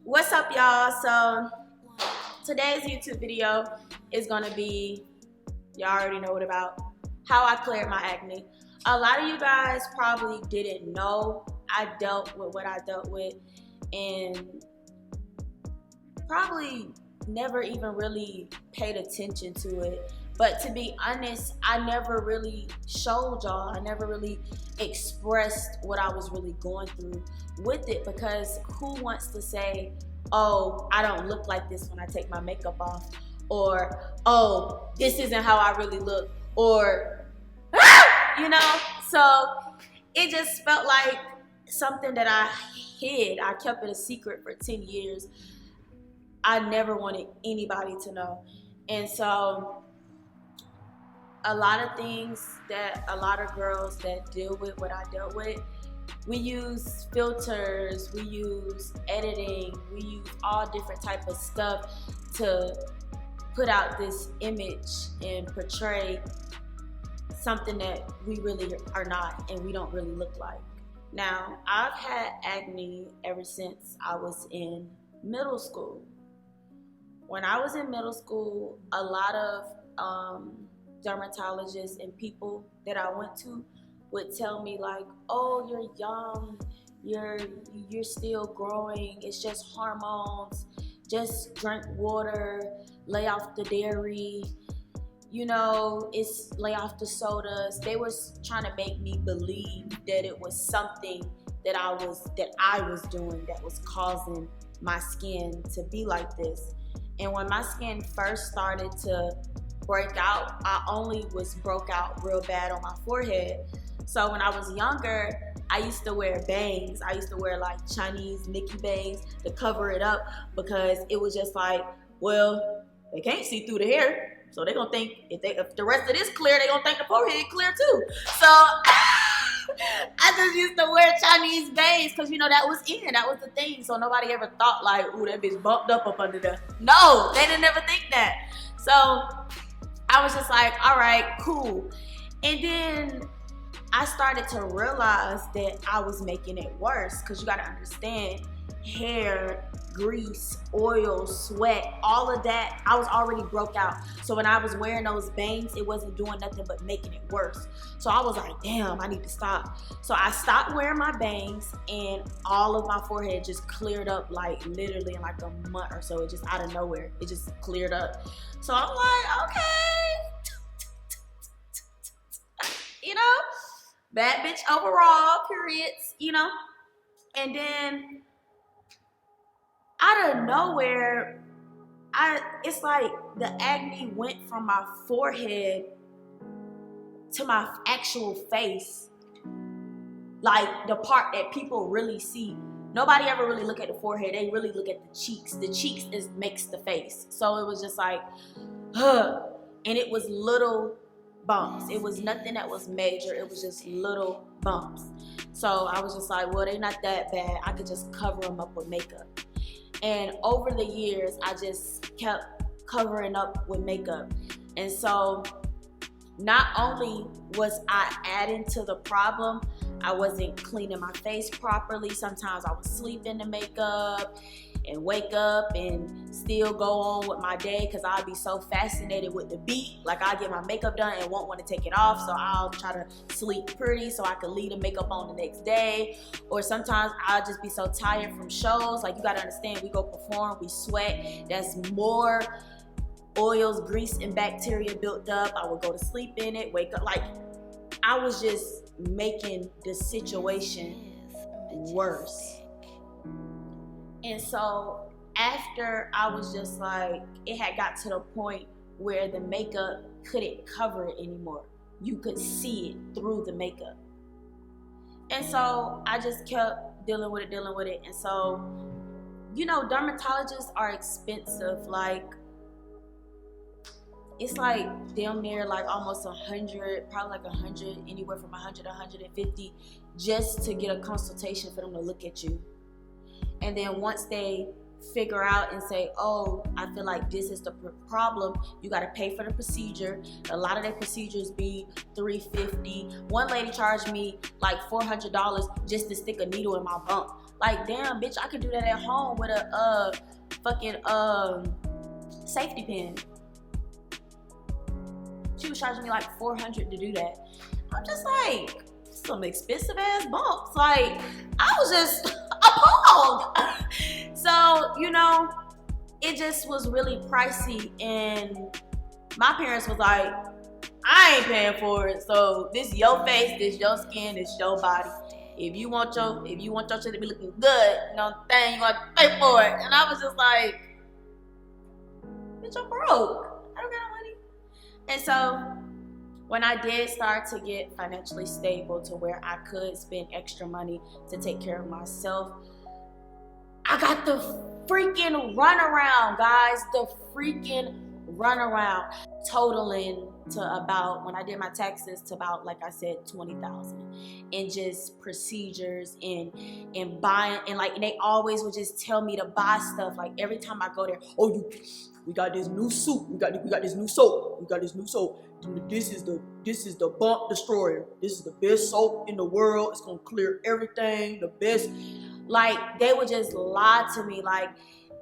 What's up, y'all? So today's YouTube video is gonna be, y'all already know what about, how I cleared my acne. A lot of you guys probably didn't know I dealt with what I dealt with and probably never even really paid attention to it. But to be honest, I never really showed y'all. I never really expressed what I was really going through with it, because who wants to say, oh, I don't look like this when I take my makeup off, or oh, this isn't how I really look, or you know? So it just felt like something that I hid. I kept it a secret for 10 years. I never wanted anybody to know. And so a lot of things that a lot of girls that deal with what I dealt with, we use filters, we use editing, we use all different type of stuff to put out this image and portray something that we really are not and we don't really look like. Now, I've had acne ever since I was in middle school. When I was in middle school, a lot of dermatologists and people that I went to would tell me like, oh, you're young, you're still growing, it's just hormones, just drink water, lay off the dairy, you know, it's lay off the sodas. They was trying to make me believe that it was something that I was doing that was causing my skin to be like this. And when my skin first started to break out, I only was broke out real bad on my forehead. So when I was younger, I used to wear bangs. I used to wear like Chinese Mickey bangs to cover it up, because it was just like, well, they can't see through the hair, so they're gonna think if the rest of this clear, they're gonna think the forehead clear too. So I just used to wear Chinese bangs because, you know, that was in, that was the thing. So nobody ever thought like, ooh, that bitch bumped up under there. No, they didn't ever think that. So I was just like, all right, cool. And then I started to realize that I was making it worse, because you gotta understand, hair, grease, oil, sweat, all of that, I was already broke out. So when I was wearing those bangs, it wasn't doing nothing but making it worse. So I was like, damn, I need to stop. So I stopped wearing my bangs, and all of my forehead just cleared up, like literally in like a month or so. It just out of nowhere, it just cleared up. So I'm like, okay, you know, bad bitch overall, periods, you know. And then out of nowhere, it's like the acne went from my forehead to my actual face, like the part that people really see. Nobody ever really look at the forehead, they really look at the cheeks. The cheeks makes the face. So it was just like, huh. And it was little bumps. It was nothing that was major, it was just little bumps. So I was just like, well, they're not that bad, I could just cover them up with makeup. And over the years, I just kept covering up with makeup. And so not only was I adding to the problem, I wasn't cleaning my face properly. Sometimes I would sleep in the makeup and wake up and still go on with my day, because I'd be so fascinated with the beat. Like, I get my makeup done and won't want to take it off, so I'll try to sleep pretty so I can leave the makeup on the next day. Or sometimes I'll just be so tired from shows. Like, you gotta understand, we go perform, we sweat, that's more oils, grease, and bacteria built up. I would go to sleep in it, wake up. Like, I was just making the situation worse. And so after, I was just like, it had got to the point where the makeup couldn't cover it anymore. You could see it through the makeup. And so I just kept dealing with it. And so, you know, dermatologists are expensive. Like, it's like damn near like almost 100, probably like 100, anywhere from 100 to 150, just to get a consultation for them to look at you. And then once they figure out and say, oh, I feel like this is the problem, you got to pay for the procedure. A lot of their procedures be $350. One lady charged me like $400 just to stick a needle in my bump. Like, damn, bitch, I could do that at home with a fucking safety pin. She was charging me like $400 to do that. I'm just like, some expensive ass bumps. Like, I was just appalled. So, you know, it just was really pricey, and my parents was like, I ain't paying for it. So this your face, this your skin, this your body. If you want your shit to be looking good, you know what I'm saying, you gotta pay for it. And I was just like, bitch, I'm broke. I don't got no money. And so when I did start to get financially stable to where I could spend extra money to take care of myself, I got the freaking runaround, guys. The freaking runaround, totaling to about, when I did my taxes, to about, like I said, $20,000 in just procedures and buying, and like, and they always would just tell me to buy stuff. Like, every time I go there, oh, we got this new soup, we got this new soap, we got this new soap. This is the bump destroyer. This is the best soap in the world. It's gonna clear everything. The best. Like, they would just lie to me, like,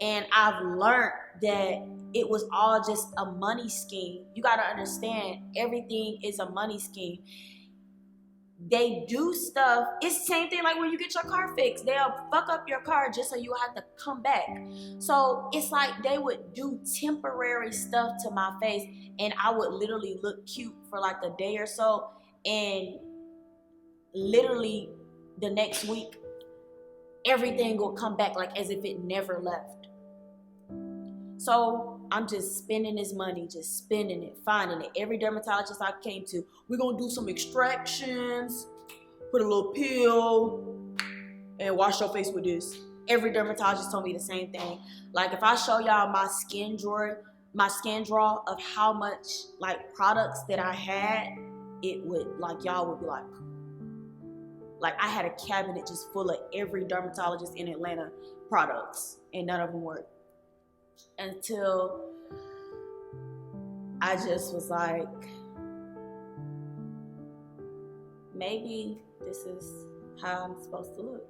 and I've learned that it was all just a money scheme. You gotta understand, everything is a money scheme. They do stuff. It's the same thing like when you get your car fixed. They'll fuck up your car just so you have to come back. So it's like they would do temporary stuff to my face, and I would literally look cute for like a day or so, and literally the next week, everything will come back like as if it never left. So I'm just spending this money, just spending it, finding it. Every dermatologist I came to, we're gonna do some extractions, put a little pill, and wash your face with this. Every dermatologist told me the same thing. Like, if I show y'all my skin drawer of how much like products that I had, it would, like, y'all would be like I had a cabinet just full of every dermatologist in Atlanta products, and none of them worked. Until I just was like, maybe this is how I'm supposed to look.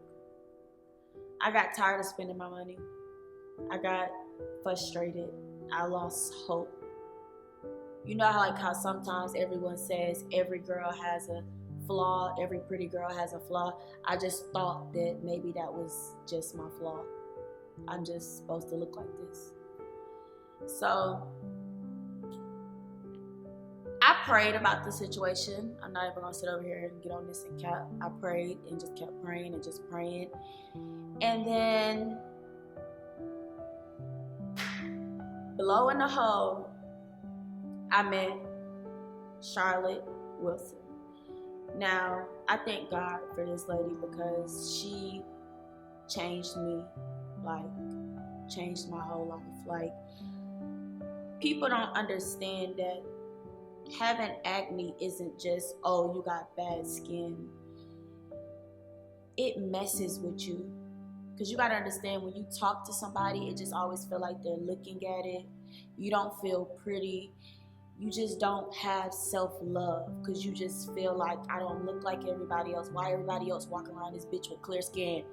I got tired of spending my money. I got frustrated. I lost hope. You know how sometimes everyone says every girl has a flaw, every pretty girl has a flaw. I just thought that maybe that was just my flaw. I'm just supposed to look like this. So I prayed about the situation. I'm not even gonna sit over here and get on this and cap. I prayed and just kept praying and just praying. And then below in the hole, I met Charlotte Wilson. Now, I thank God for this lady because she changed me, like, changed my whole life. Like, people don't understand that having acne isn't just, oh, you got bad skin. It messes with you. Because you got to understand, when you talk to somebody, it just always feel like they're looking at it. You don't feel pretty. You just don't have self-love because you just feel like, I don't look like everybody else. Why everybody else walking around this bitch with clear skin?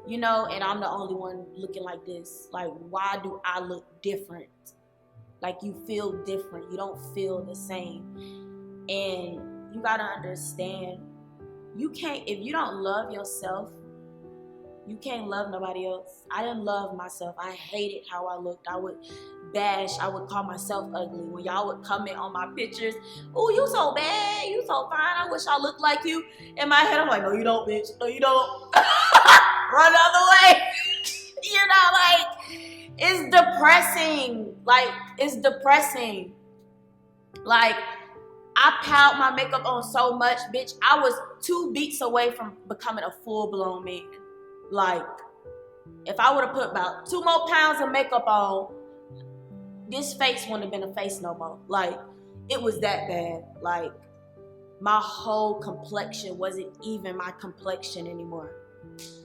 You know, and I'm the only one looking like this. Like, why do I look different? Like, you feel different. You don't feel the same. And you gotta understand, you can't, if you don't love yourself, you can't love nobody else. I didn't love myself. I hated how I looked. I would bash. I would call myself ugly. When y'all would comment on my pictures, oh, you so bad. You so fine. I wish I looked like you. In my head, I'm like, no, you don't, bitch. No, you don't. Run the other way. You know, like, it's depressing. Like, it's depressing. Like, I piled my makeup on so much, bitch. I was 2 beats away from becoming a full-blown man. Like, if I would have put about 2 more pounds of makeup on, this face wouldn't have been a face no more. Like, it was that bad. Like, my whole complexion wasn't even my complexion anymore.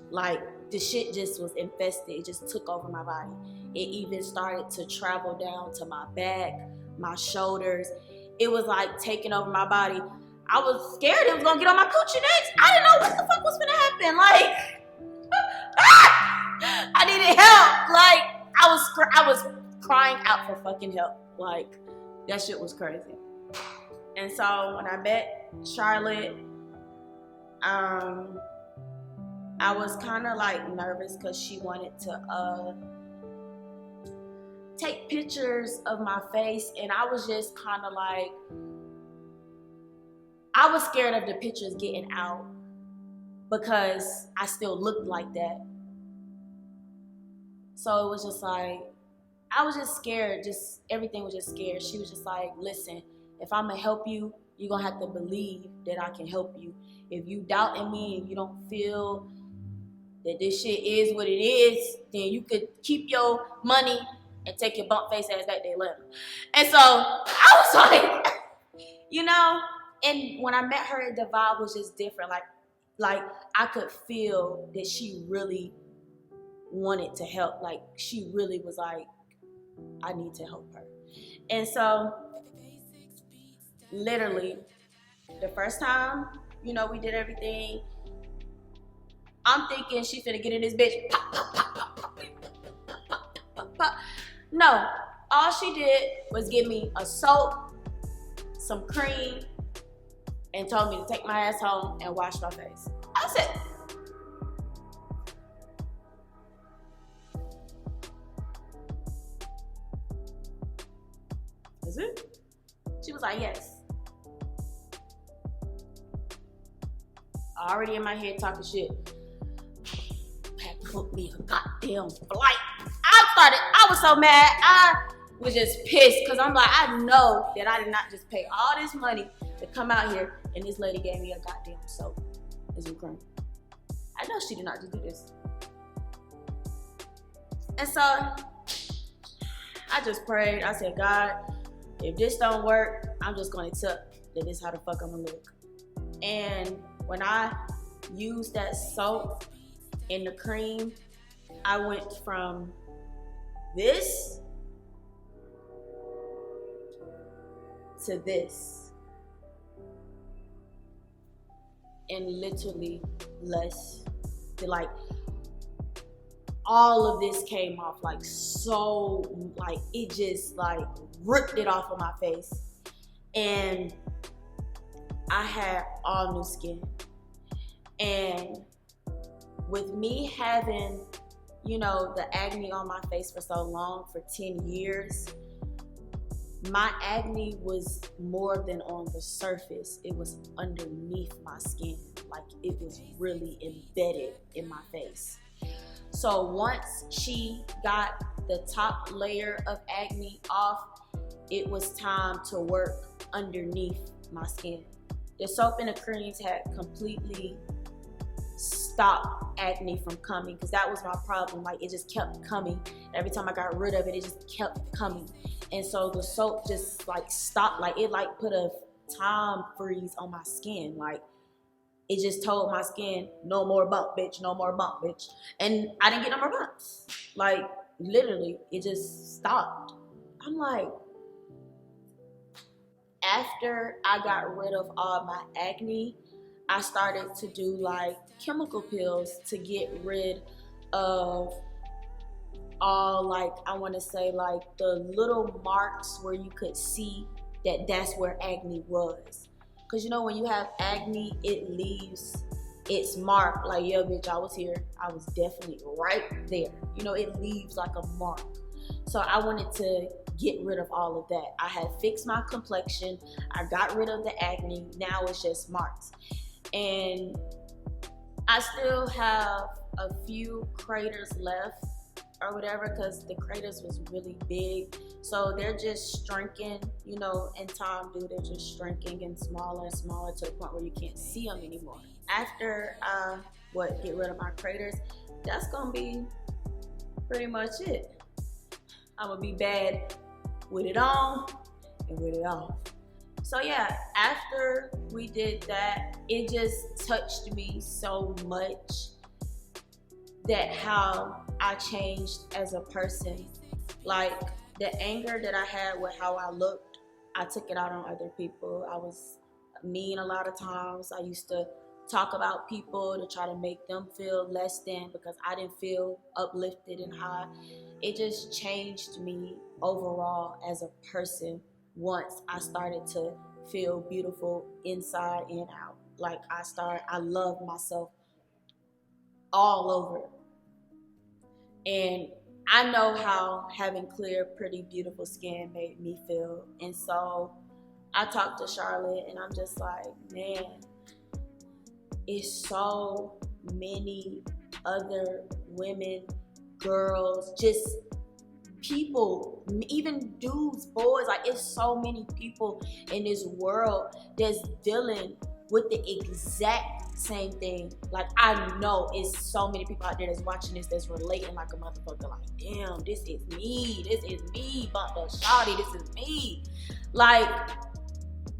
Like, the shit just was infested. It just took over my body. It even started to travel down to my back, my shoulders. It was like taking over my body. I was scared it was gonna get on my coochie next. I didn't know what the fuck was gonna happen. Like, needed help. Like, I was crying out for fucking help. Like, that shit was crazy. And so when I met Charlotte, I was kind of like nervous because she wanted to take pictures of my face, and I was just kind of like, I was scared of the pictures getting out because I still looked like that. So it was just like, I was just scared. Just everything was just scared. She was just like, listen, if I'm gonna help you, you're gonna have to believe that I can help you. If you doubt in me and you don't feel that this shit is what it is, then you could keep your money and take your bump face ass back there later. And so I was like, you know, and when I met her, the vibe was just different. Like I could feel that she really wanted to help. Like she really was like, I need to help her. And so literally the first time, you know, we did everything, I'm thinking she finna get in this bitch. Pop, pop, pop, pop, pop, pop, pop, pop. No, all she did was give me a soap, some cream, and told me to take my ass home and wash my face. I said, is it? She was like, yes. Already in my head talking shit. Had to book me a goddamn flight. I was so mad. I was just pissed because I'm like, I know that I did not just pay all this money to come out here and this lady gave me a goddamn soap and some cream. I know she did not just do this. And so I just prayed. I said, God, if this don't work, I'm just going to accept that this is how the fuck I'm going to look. And when I used that soap and the cream, I went from this to this in literally less than, like, all of this came off like so, like it just like ripped it off of my face, and I had all new skin. And with me having, you know, the acne on my face for so long, for 10 years, my acne was more than on the surface. It was underneath my skin. Like it was really embedded in my face. So once she got the top layer of acne off, it was time to work underneath my skin. The soap and the creams had completely stopped acne from coming, because that was my problem. Like it just kept coming. Every time I got rid of it, it just kept coming. And so the soap just like stopped. Like it like put a time freeze on my skin. Like it just told my skin, no more bump, bitch, no more bump, bitch. And I didn't get no more bumps. Like literally, it just stopped. I'm like, after I got rid of all my acne, I started to do like chemical peels to get rid of all, like, I want to say like the little marks where you could see that that's where acne was. Because you know when you have acne, it leaves its mark. Like, yeah, bitch, I was here. I was definitely right there. You know, it leaves like a mark. So I wanted to get rid of all of that. I had fixed my complexion. I got rid of the acne. Now it's just marks. And I still have a few craters left or whatever, because the craters was really big. So they're just shrinking, you know, in time, dude. They're just shrinking and smaller to the point where you can't see them anymore. After I get rid of my craters, that's gonna be pretty much it. I'm gonna be bad with it on and with it off. So yeah, after we did that, it just touched me so much that how I changed as a person. Like the anger that I had with how I looked, I took it out on other people. I was mean a lot of times. I used to talk about people, to try to make them feel less than because I didn't feel uplifted and high. It just changed me overall as a person once I started to feel beautiful inside and out. Like I love myself all over. And I know how having clear, pretty, beautiful skin made me feel. And so I talked to Charlotte and I'm just like, man, it's so many other women, girls, just people, even dudes, boys, like it's so many people in this world that's dealing with the exact same thing. Like I know it's so many people out there that's watching this that's relating like a motherfucker. Like, damn, this is me, bumped up shawty, this is me. Like,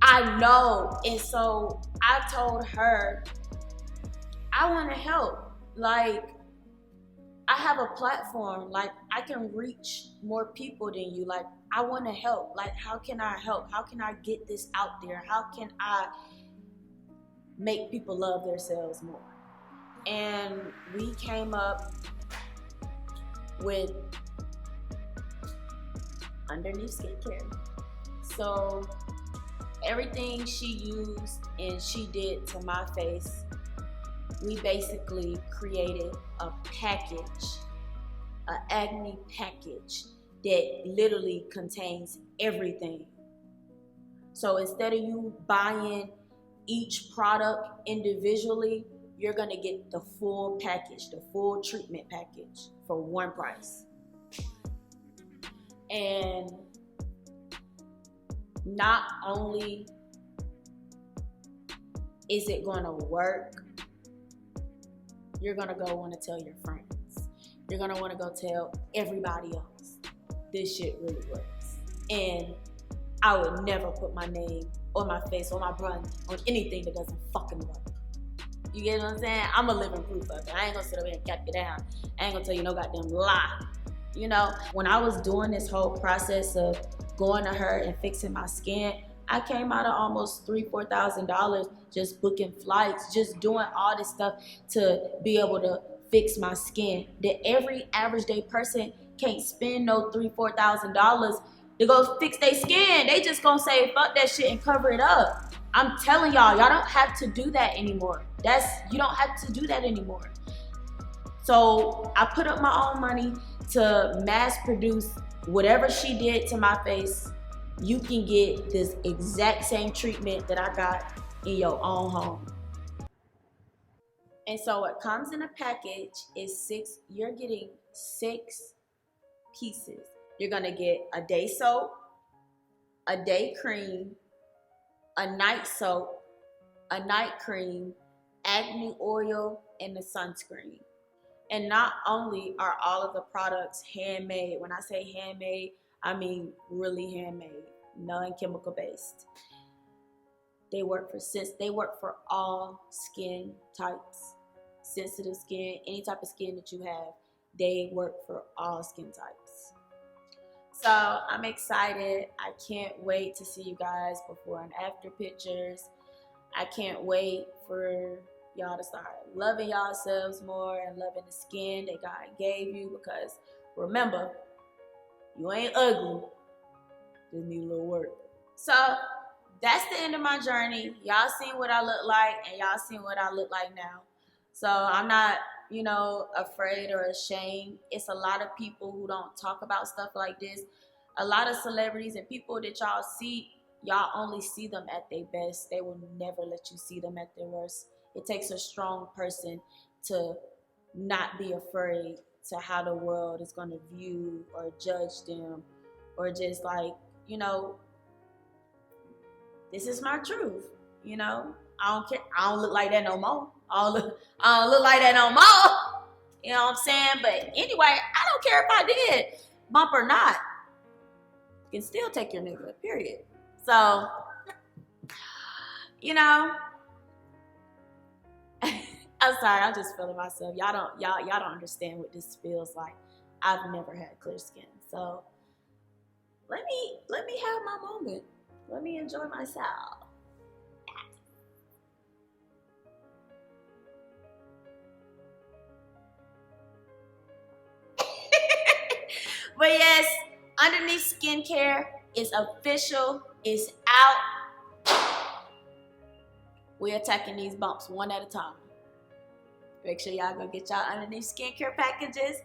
I know. And so I told her, I want to help. Like, I have a platform. Like, I can reach more people than you. Like, I want to help. Like, how can I help? How can I get this out there? How can I make people love themselves more? And we came up with underneath skincare. So everything she used and she did to my face, we basically created a package, an acne package that literally contains everything. So instead of you buying each product individually, you're gonna get the full package, the full treatment package for one price. And not only is it gonna work, you're gonna go wanna tell your friends. You're gonna wanna go tell everybody else. This shit really works. And I would never put my name or my face or my brand on anything that doesn't fucking work. You get what I'm saying? I'm a living proof of it. I ain't gonna sit over here and cap you down. I ain't gonna tell you no goddamn lie. You know, when I was doing this whole process of going to her and fixing my skin, I came out of almost $3,000-$4,000 just booking flights, just doing all this stuff to be able to fix my skin. That every average day person can't spend no $3,000-$4,000 to go fix their skin. They just gonna say fuck that shit and cover it up. I'm telling y'all don't have to do that anymore. You don't have to do that anymore. So I put up my own money to mass produce whatever she did to my face. You can get this exact same treatment that I got in your own home. And so what comes in a package is you're getting 6 pieces. You're gonna get a day soap, a day cream, a night soap, a night cream, acne oil, and the sunscreen. And not only are all of the products handmade, when I say handmade, I mean really handmade, non-chemical based. They work for all skin types. Sensitive skin, any type of skin that you have, they work for all skin types. So I'm excited. I can't wait to see you guys before and after pictures. I can't wait for y'all to start loving yourselves more and loving the skin that God gave you, because remember, you ain't ugly, just need a little work. So that's the end of my journey. Y'all seen what I look like and y'all seen what I look like now. So I'm not, afraid or ashamed. It's a lot of people who don't talk about stuff like this. A lot of celebrities and people that y'all see, y'all only see them at their best. They will never let you see them at their worst. It takes a strong person to not be afraid to how the world is going to view or judge them, or just like, this is my truth, I don't care. I don't look like that no more. I don't look like that no more. You know what I'm saying? But anyway, I don't care if I did bump or not. You can still take your nigga, period. So, I'm sorry, I'm just feeling myself. Y'all don't understand what this feels like. I've never had clear skin. So let me have my moment. Let me enjoy myself. But yes, Underneath Skincare is official. It's out. We're attacking these bumps one at a time. Make sure y'all go get y'all Underneath Skincare packages.